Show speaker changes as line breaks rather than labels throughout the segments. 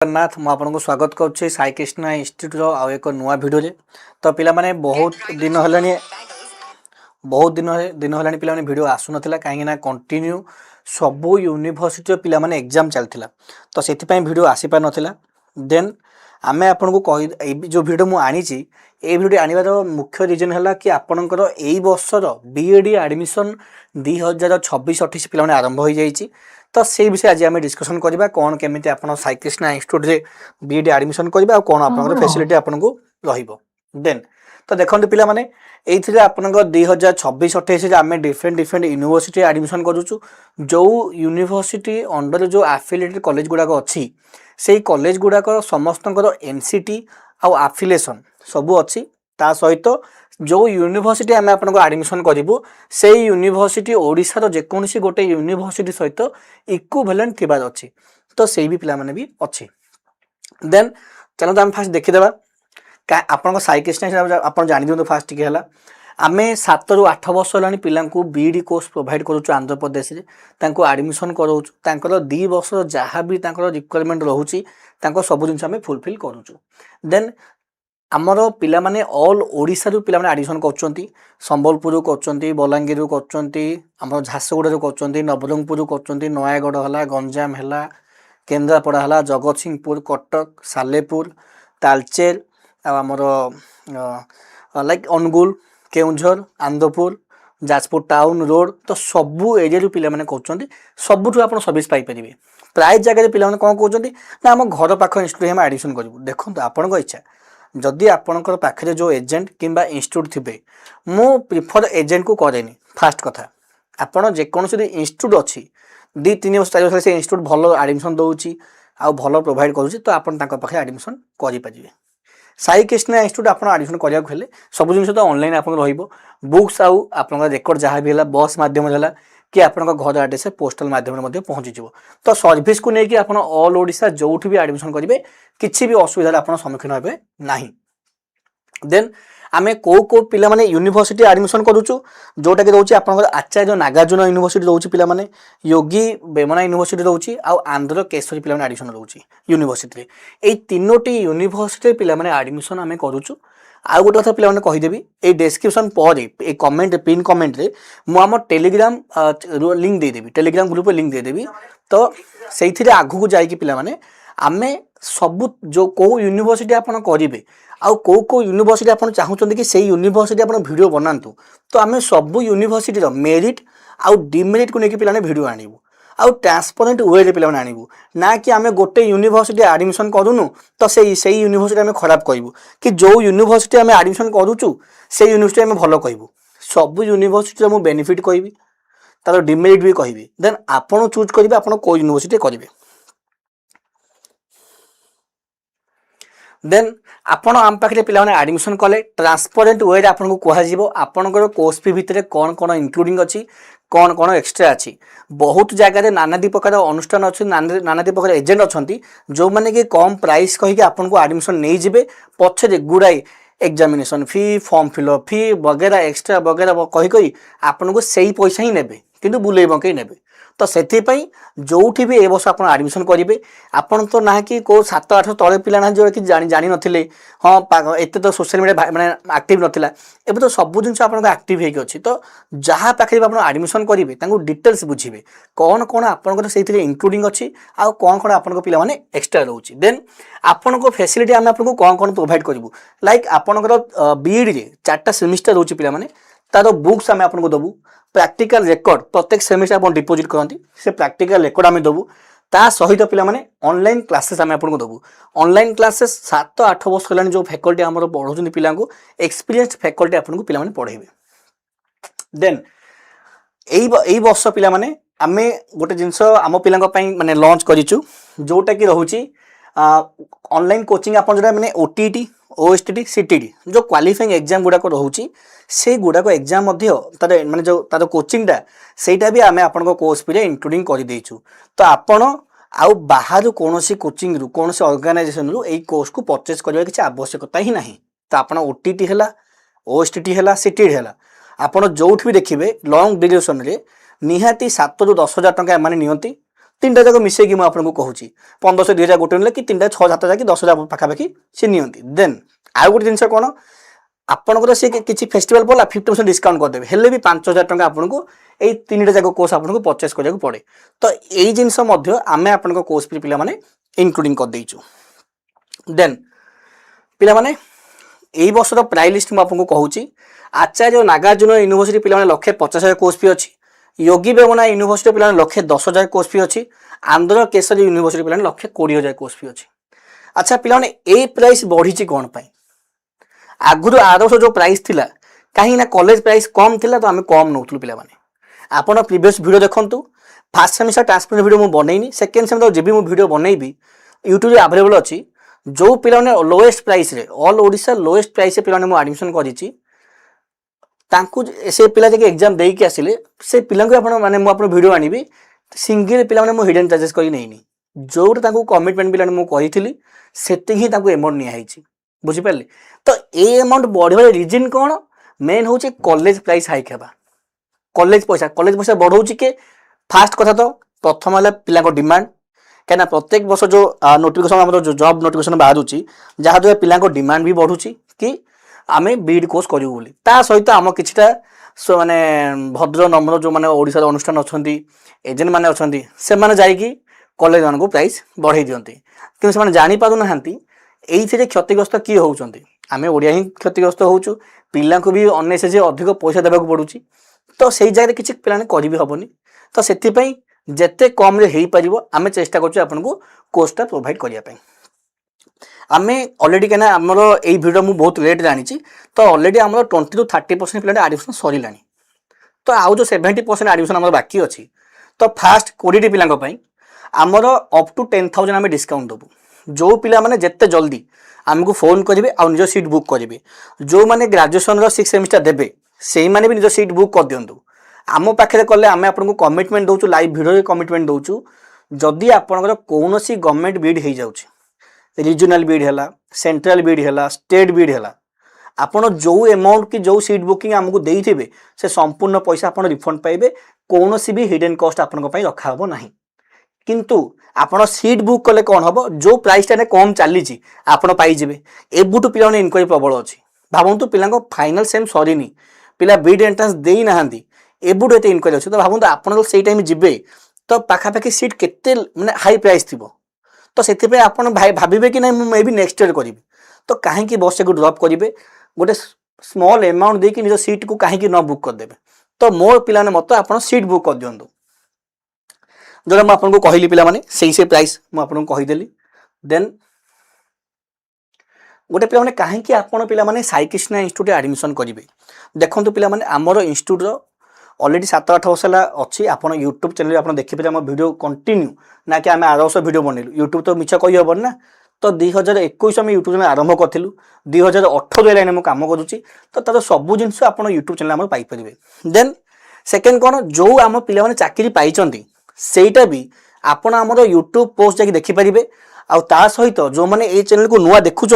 जगन्नाथ मु आपको स्वागत करुच्ची साई कृष्णा इंस्टीट्यूट आउ एक नुआ भिडियो तो पिला माने बहुत दिन है पिला भिडियो आसु नाला कहीं कंटिन्यू सबू यूनिभर्सिटी पिला माने एग्जाम चलता तो से भिडियो आसी पार नाला देन आमे आपको कही जो भिडियो मुझे आनी ये भिडियो आनिबार मुख्य रिजन है कि आपणकर यही वर्षर बीएडी एडमिशन 2026-28 पिला आरंभ हो जाइए तो से विषय आज आम डिस्कसन करवा कौन केमी आप साई कृष्णा इंस्टीट्यूट रे बीएडी एडमिशन करवा और कौन आप फैसिलिटी आपको देन तो देखते पिला माने ये आपंकर 2026-28 आम डिफरेंट यूनिवर्सिटी एडमिशन करुचु जो यूनिवर्सिटी अंडर जो एफिलिएटेड कॉलेज गुड़ाक अच्छी से कॉलेज गुड़ाक समस्त एनसीटी आउ एफिलिएशन सबू अच्छी ता सहित जो यूनिवर्सिटी आम आपको एडमिशन करूँ से यूनिवर्सिटी ओडिशार जेकोसी गोटे यूनिवर्सिटी सहित इक्विवेलेंट थिबार अच्छी तो से भी पिला माने भी अच्छी देन चलो आम फास्ट देखीदेवा आपन साई कृष्णा आप जानी दिखाँ फास्ट टी है आम 7 ରୁ 8 वर्ष है पिला बीडी कोर्स प्रोवाइड करुँ आंध्र प्रदेश में एडमिशन कराऊँ 2 वर्ष जहाँ भी रिक्वायरमेंट रोचे सब जिन आम फुलफिल करुँ देन आमर पिला माने ऑल ओडिशा रु पिला माने एडमिशन कर संबलपुर कर बलांगीर कर झारसुगुड़ा कर नवरंगपुर कर नयागढ़ है गंजाम है केन्द्रापड़ा है जगत सिंहपुर कटक सालेपुर तालचेर आमर like Angul Keonjhar Anandpur Jajpur town road तो सबू एरिया पिला माने कहते सबुठ आप सर्विस पाइपर प्राय जगह पिला कौन कहते ना आम घर पाख इंस्टीट्यूट में एडमिशन करूँ देखो आपण इच्छा जदि आपणकर पाखे जो एजेंट किंबा इंस्टीट्यूट थे मु प्रिफर एजेंट को करेनी फास्ट कथा आपड़ जेकोसी इंस्टीट्यूट अच्छी 2-3 वर्ष 4 वर्ष से इंस्टीट्यूट भल एडमिशन दूसरी आउ भल प्रोवाइड करुँच तो आपे एडमिशन करेंगे साई कृष्णा इंस्टीट्यूट आप एडमिशन कराया सब जिन तो ऑनलाइन आप बुक्स आउ आप रेकर्ड जहाँ भी है बस मध्यम है कि आप घर आड्रेस पोस्टाल मध्यम पहुँची तो सर्विस को लेकिन आप ऑल ओडिशा जो भी एडमिशन करेंगे किसी भी असुविधा आप सम्मुखीन हे ना देन आम कौ पिला माने यूनिवर्सिटी एडमिशन करुचु जोटा कि रोचे आप आचार्य नागार्जुन यूनिवर्सिटी रोचे पिला माने योगी वेमना यूनिवर्सिटी रोचे आउ आंध्र केशरी पिला माने एडमिशन रोचे यूनिवर्सिटी ये तीनोटी यूनिवर्सिटी पिला माने एडमिशन आम करुचु आउ गोटे कथा पिला कहीदेवी ये डिस्क्रिप्शन पर कमेंट पिन कमेंट रे मु टेलीग्राम लिंक देदेवी टेलीग्राम ग्रुप लिंक देदेवी तो से आगू जाइए पिला माने आमे सब जो कौ यूनिवर्सिटी आप करेंगे आउ कौ यूनिवर्सिटी आप चाहते कि से यूनिवर्सिटी आप वीडियो बनातु तो आम सब यूनिवर्सिटी मेरिट आउ डिमेरिट को लेकिन पिला वीडियो आणबू आउ ट्रांसपेरेंट वे पिला आणबू ना कि आम गोटे यूनिवर्सिटी एडमिशन करूनु तो से यूनिवर्सिटी आम खराब कहूँ कि जो यूनिवर्सिटी आम एडमिशन करुचु से यूनिवर्सिटी आम भल कहूँ सब यूनिवर्सिटी मुझे बेनिफिट कहि तार डिमेरिट भी कहि देन आपन चूज करेंगे आप कौ यूनिवर्सिटी करेंगे देन आपण आम पाखे पिला एडमिशन कले ट्रांसपेरेंट वे आपको कहुव आपंकर कोर्स फी भितर कौन कौन इंक्लूडिंग अच्छी कौन कौन एक्सट्रा अच्छी बहुत जगह नानादी प्रकार अनुष्ठान अच्छे नानादी प्रकार एजेंट अच्छा जो मैंने कि कम प्राइस कहीकि आपको एडमिशन नहीं जाए पछे गुड़ाए एग्जामिनेशन फी फॉर्म फिलअप फी वगैरह एक्सट्रा वगैरह कही आपको से पैसा ही नेबे किंतु बुले बंकई नेबे तो से जो भी ए वर्ष आप एडमिशन करेंगे आपन तो ना कि कौ 7-8 तले पिला ना जो कि जानी नथिले हाँ एत तो सोशल मीडिया मैंने एक्टिव नाला एवं तो सब जिन आपको एक्टिव होगी तो जहाँ पाखे आप एडमिशन करेंगे डिटेल्स बुझे कौन कौन आपंकर से इंक्लूडिंग अच्छी आउ कौन कौन आप पिला एक्सट्रा रोचे देन आपण फैसिलिटी आम आपको कौन कौन प्रोवाइड करूँ लाइक आपंकर बीईडी 4टा सेमिस्टर रोचे पिला तार बुक्स आम आपको दबू प्रैक्टिकल रेकर्ड प्रत्येक सेमिस्टर आप डिपोजिट करती से प्रैक्टिकल रेकर्ड आम दबू ता सहित पिला ऑनलाइन क्लासेस आम आपको दबू ऑनलाइन क्लासेस 7-8 वर्ष है जो फैकल्टी आम पढ़ाऊँ पिला एक्सपीरियंस फैकल्टी आपको पिला पढ़ेबे देन यही वर्ष पिला आम गोटे जिनस आम पिला माने लॉन्च करूँ जोटा कि रोचे ऑनलाइन कोचिंग आप मैंने ओटीटी ओएसटीटी सीटीडी जो क्वालिफाइंग एग्जाम गुड़ाक रोचे से गुड़ाक एग्जाम तार माने जो तार कोचिंगटा सेटा भी आम आपन कोर्स फी इंक्लूडिंग कर देचु तो आपण आउ बाहर कौन कोचिंग रु कौन ऑर्गेनाइजेशन रु एई कोर्स को परचेज करबा किसी आवश्यकता ही नहीं तो आपण ओटीटी है ओएसटीटी है सीटीडी है आपण जो भी देखिए लॉन्ग ड्यूरेशन रे निहाती 7 ରୁ 10 हजार टंका एमाने नियंती तीन जाक मिसेक मुझे कहूँ 1500 2000 गोटे ना कि 3 6 7 कि 10,000 पाखापाखि सी नियंती देन आउ गोटे जिनस कौन आपंकर सी किसी फेस्टिवल पड़ा 50% डिस्काउंट करदे हेल्ले भी 5,000 टंका आपको यही 3टा जाक कोर्स आपको परचेस करा पड़े तो यही जिनस आम आप कोर्स पे पे इनक्लूडिंग करदेचु देन पिला माने यही वर्षर प्राइस लिस्ट मुझे कहूँ आचार्य नागार्जुन यूनिवर्सिटी पे 1,50,000 कोर्स फी अच्छी योगी बेगना यूनिवर्सिटी पे 1,10,000 कोर्स फी अच्छी आंध्र केसरी यूनिवर्सिटी पे 1,20,000 कोर्स फी अच्छी अच्छा पिला ए प्राइस बढ़ी कौन पाई आगुरी आर वर्ष जो प्राइस थिला कहीं ना कॉलेज प्राइस कम थिला तो आम कम नौलु पे आपड़ प्रीवियस वीडियो देखु फास्ट सेमिस्टर ट्रांसपेरेंट वीडियो मुझे बनईनी सेकेंड सेमिस्टर जब भी मुझे वीडियो बनईबी यूट्यूब अवेलेबल अच्छी जो पिला लोएस्ट प्राइस रे ऑल ओडिशा लोएस्ट प्राइस से पिला एडमिशन करी से पिला जब एग्जाम देकी आसिले से पिला माने मुझे वीडियो आनी सिंगल पिला हिडन चार्जेस कर नहीं जोटा कमिटमेंट पिला मुझे कही से एमाउंट निहाई बुझिपारे तो ये एमाउंट बढ़े रिजन कौन मेन हूँ कॉलेज प्राइस हाइक है कॉलेज पैसा बढ़ाऊँ के फास्ट कथा तो प्रथम है पिला डिमांड कहीं प्रत्येक वर्ष जो नोटिफिकेशन जो जॉब नोटिफिकेशन बाहर जहाँ द्वारा पिला डिमांड भी बढ़ुची कि आम बीड कोर्स करूँ बोली ता सहित आम किछटा माने भद्र नम्र जो मैंने ओडिशा अनुष्ठान अच्छा एजेंट मैंने अच्छा से मैंने जाकि कॉलेज मान को प्राइस बढ़ाई दिखती कि जानी पार ना ये क्षतिग्रस्त किए होती आम ओडिया ही क्षतिग्रस्त होचु पिला को भी अनेसेसरी अधिक पैसा देवाक पड़ू तो से जगह किसी पिला करी हेनी तो से जिते कम हो पार आम चेष्टा करूँ कोर्सटा प्रोवाइड करने आम अलरेडी कहना आमर यही भिडियो मुझे बहुत लेट जानी तो अलरेडी आम 20 to 30% पिला एडमिशन सर तो आउ जो 70% एडमिशन आम बाकी अच्छी तो फास्ट 20 पिला आमर अप टू 10,000 आम डिस्काउंट देवु जो पिला माने जिते जल्दी आमको फोन करेंगे आ निज सीट बुक करेंगे जो मैंने ग्रेजुएशन 6 सेमिस्टर देवे से ही भी निज सीट बुक कर दिंतु आम पाखे कले आम आपको कमिटमेंट दौचु लाइव भिडियो कमिटमेंट दौचु जदि आपंकर कौन गवर्नमेंट बीड हो जाऊँ रिजनल बीड है सेंट्रल बीड है स्टेट बीड है आपड़ जो अमाउंट कि जो सीट बुकिंग आमको देते से संपूर्ण पैसा आप रिफंड पाइबे कौन भी हिडन कस्ट आपण रखा ना किंतु आपण सीट बुक कले कौन हम जो प्राइस टा कम चली आपड़ पाइबे एबुटू पिला इनक्वारी प्रबल अच्छी भावतु पिला फाइनाल सेम सरीनी पिला बीड एंट्रांस दे ना एबुटू एत इनक्वारी अच्छी तो भावतु आप से टाइम जी तो पाखापाखि सीट केते माने हाई प्राइस थी तो से भावे कि नहीं मे भी नेक्स्ट ईयर करी तो कहीं बस को ड्रप करेंगे गोटे स्मॉल अमाउंट देकी निज सीट को कहीं न बुक करदे तो मोर पिला मत आप सीट बुक कर दिंतु जो मुझे कहली पे से प्राइस मुझे कहीदेली देन गोटे पे कहीं पे साई कृष्णा इंस्टीट्यूट एडमिशन करेंगे देखो पे आमर इंस्टीट्यूट ऑलरेडी 7-8 वर्ष अच्छी आप यूट्यूब चैनल आप देखिए आम भिडियो कंटिन्यू ना कि आम आर वर्ष भिडियो बनइलु यूट्यूब तो मिछ कही हेबन ना तो 2021 आम यूट्यूब चैनल आरंभ करूँ 2018 है मुझे कम करुच्ची तो तार सब जिन आप यूट्यूब चैनल आम पाइपर देन सेकेंड कौन जो आम पे चाकरी पाई सेटा भी आपण आमर यूट्यूब पोस्ट जाकि देखिपारे आ सहित जो मैंने ये चैनल को नुआ देखुं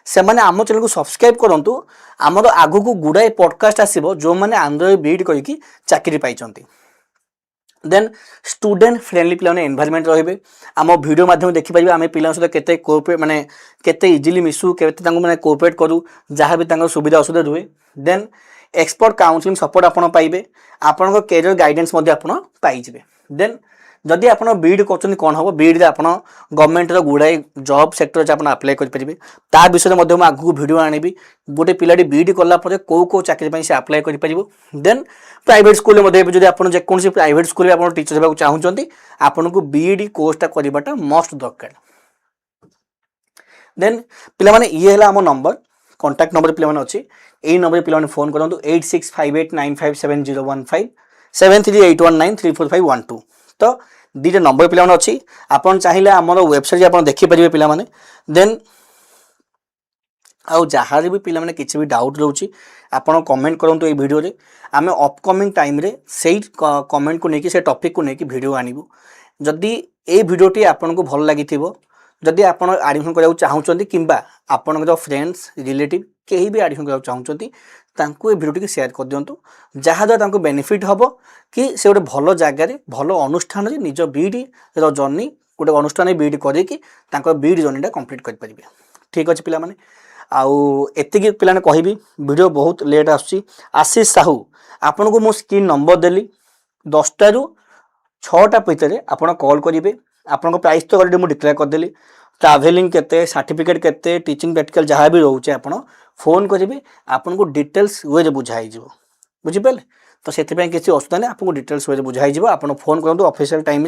से मैंने आम चैनल को सब्सक्राइब करूँ आमर आगु को गुड़ाए पॉडकास्ट आसो जो मैंने आंध्र बीड करके चाकरी पाई देन स्टूडेंट फ्रेंडली पिला एनवायरनमेंट रही आम वीडियो माध्यम देखिपारे आम पिला सहित केते कोऑपरेट माने केते इजिली मिसू केते माने कोऑपरेट करूँ जहाँ भी सुविधा असुविधा रुहे देन एक्सपर्ट काउंसलिंग सपोर्ट आप पाइबे आपण कैरियर गाइडेंस पाइबे देन जदि आप बीड कर कौन हम बीड आप गवर्नमेंट गुड़ाए जॉब सेक्टर आप अप्लाई करेंगे ता विषय में आगू वीडियो आनी गोटे पिलाटी बीड कलापर कौ कौ चाकरी से अप्लाई कर देन प्राइवेट स्कूल में आप जेकोसी प्राइवेट स्कूल में आप टीचर होगा चाहते आपन को बीड कोर्सटा करवाटा मस्ट दरकार देन पे ये आम नंबर कॉन्टैक्ट नंबर पे अच्छी यही नंबर पे फोन करूँ 8658957015 7381934512 तो दीटा नंबर पे अच्छी आप चाहिए आम वेबसाइट आप देखिपारे पे देन आउ जहाँ भी पे किसी भी डाउट रोचे आप कमेंट करूँ ये वीडियो आम अपकमिंग टाइम रे से कमेंट को लेकिन से टॉपिक को लेकिन वीडियो आनबू जदि ये वीडियोटी आपन को भल लगी जदि आप आडमिशन कराया चाहूँगी कि आपण फ्रेंड्स रिलेटिव कहीं भी आडमिशन कराया चाहूँगी तांको ये भिडियो शेयर कर दिंतु जहाँद्वारा बेनिफिट हम कि से गोटे भल जगार भल अनुष्ठान निज बीडी जर्नी गोटे अनुष्ठान बीडी कर बीडी जर्नीटा कंप्लीट करें। ठीक अच्छे पिला आउ एतिकी पिलाने कहबी वीडियो बहुत लेट आशीष साहू आपन को मो स्क्रीन नंबर देली 10टा रू 6टा भितर आप कॉल करेंगे आपन प्राइस तो अलरेडी मुझे डिक्लेयर करदेली ट्राभेलिंग केते सर्टिफिकेट केते टीचिंग प्रैक्टिकल जहाँ भी रोचे आप फोन करेंगे आपन को डिटेल्स वे बुझाई बुझिपारे तो से किसी असुविधा नहीं आपको डिटेल्स वे बुझाई आप फोन करूँ ऑफिशियल टाइम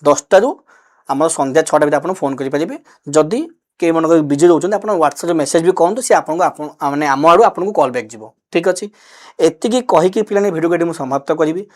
10टा रू आम संध्या 6टा भितर आप फोन करेंगे जदि कई मन बिजी रोच आप व्हाट्सएप मेसेज भी कहूँ सी आपको मैंने आम आड़ू आपको कॉल बैक जीव। ठीक अच्छे एतिकी कहीकि पिलाने वीडियो को समाप्त करी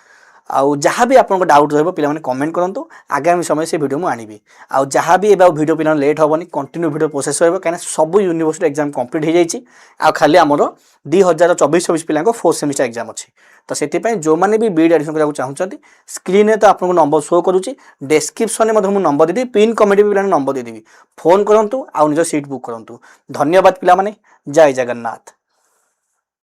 आउ जहाँ भी आपको डाउट रहा पे कमेंट करूँ आगामी समय से वीडियो मुझे आनी आउ जहाँ भी एवं वीडियो पिला लेट हेनी कंटिन्यू वीडियो प्रोसेस रहा कहीं सब यूनिवर्सिटी एग्जाम कंप्लीट हो जाए आ खाली आमर 2024-26 पिला 4th सेमिस्टर एग्जाम अच्छी तो से जो मैंने भी बीड एडमिशन कराया चाहते स्क्रीन में तो आपको नंबर शो करुँची डेस्क्रिप्शन में मुझे नंबर देदेवी पिन कमेंट भी नंबर देदेवी फोन करूँ आउ निज सीट बुक करूँ। धन्यवाद पिला जय जगन्नाथ।